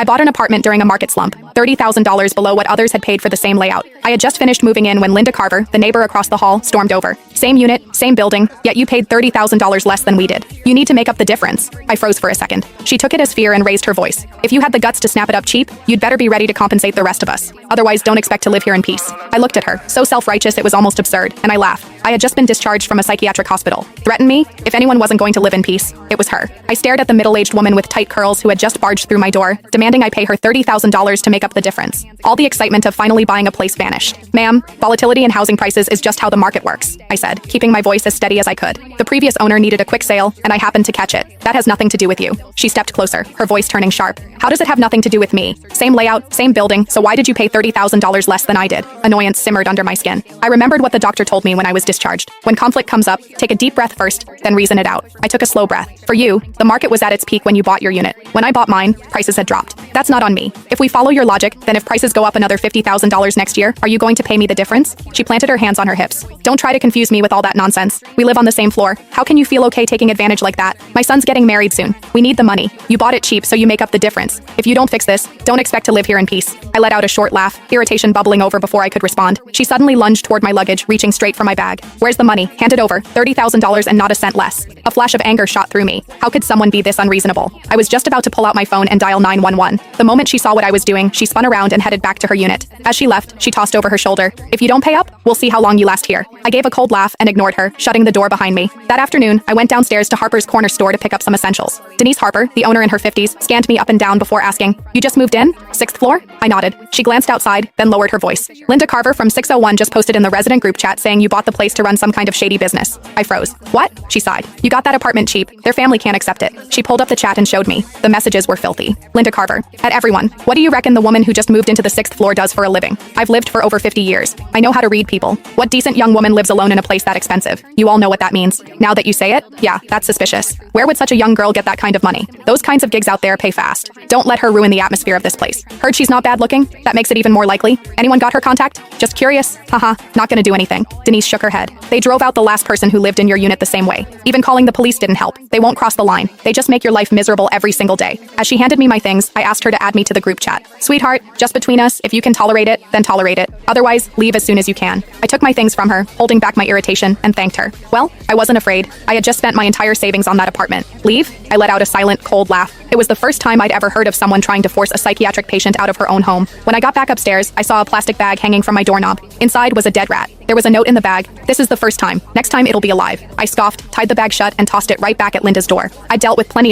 I bought an apartment during a market slump, $30,000 below what others had paid for the same layout. I had just finished moving in when Linda Carver, the neighbor across the hall, stormed over. Same unit, same building, yet you paid $30,000 less than we did. You need to make up the difference. I froze for a second. She took it as fear and raised her voice. If you had the guts to snap it up cheap, you'd better be ready to compensate the rest of us. Otherwise, don't expect to live here in peace. I looked at her, so self-righteous it was almost absurd, and I laughed. I had just been discharged from a psychiatric hospital. Threaten me? If anyone wasn't going to live in peace, it was her. I stared at the middle-aged woman with tight curls who had just barged through my door, demanding I pay her $30,000 to make up the difference. All the excitement of finally buying a place vanished. Ma'am, volatility in housing prices is just how the market works, I said, keeping my voice as steady as I could. The previous owner needed a quick sale, and I happened to catch it. That has nothing to do with you. She stepped closer, her voice turning sharp. How does it have nothing to do with me? Same layout, same building, so why did you pay $30,000 less than I did? Annoyance simmered under my skin. I remembered what the doctor told me when I was discharged. When conflict comes up, take a deep breath first, then reason it out. I took a slow breath. For you, the market was at its peak when you bought your unit. When I bought mine, prices had dropped. That's not on me. If we follow your logic, then if prices go up another $50,000 next year, are you going to pay me the difference? She planted her hands on her hips. Don't try to confuse me with all that nonsense. We live on the same floor. How can you feel okay taking advantage like that? My son's getting married soon. We need the money. You bought it cheap, so you make up the difference. If you don't fix this, don't expect to live here in peace. I let out a short laugh, irritation bubbling over before I could respond. She suddenly lunged toward my luggage, reaching straight for my bag. Where's the money? Hand it over. $30,000 and not a cent less. A flash of anger shot through me. How could someone be this unreasonable? I was just about to pull out my phone and dial 911. The moment she saw what I was doing, she spun around and headed back to her unit. As she left, she tossed over her shoulder. If you don't pay up, we'll see how long you last here. I gave a cold laugh and ignored her, shutting the door behind me. That afternoon, I went downstairs to Harper's Corner store to pick up some essentials. Denise Harper, the owner in her 50s, scanned me up and down before asking, "You just moved in? 6th floor?" I nodded. She glanced outside, then lowered her voice. "Linda Carver from 601 just posted in the resident group chat saying you bought the place to run some kind of shady business." I froze. "What?" She sighed. "You got that apartment cheap. Their family can't accept it." She pulled up the chat and showed me. The messages were filthy. Linda Carver. At everyone. What do you reckon the woman who just moved into the 6th floor does for a living? I've lived for over 50 years. I know how to read people. What decent young woman lives alone in a place that expensive? You all know what that means. Now that you say it, yeah, that's suspicious. Where would such a young girl get that kind of money? Those kinds of gigs out there pay fast. Don't let her ruin the atmosphere of this place. Heard she's not bad looking? That makes it even more likely. Anyone got her contact? Just curious? Haha, not gonna do anything. Denise shook her head. They drove out the last person who lived in your unit the same way. Even calling the police didn't help. They won't cross the line. They just make your life miserable every single day. As she handed me my things, I asked her to add me to the group chat. Sweetheart, just between us, if you can tolerate it, then tolerate it. Otherwise, leave as soon as you can. I took my things from her, holding back my irritation, and thanked her. Well, I wasn't afraid. I had just spent my entire savings on that apartment. Leave? I let out a silent, cold laugh. It was the first time I'd ever heard of someone trying to force a psychiatric patient out of her own home. When I got back upstairs, I saw a plastic bag hanging from my doorknob. Inside was a dead rat. There was a note in the bag. "This is the first time. Next time it'll be alive." I scoffed, tied the bag shut, and tossed it right back at Linda's door. I dealt with plenty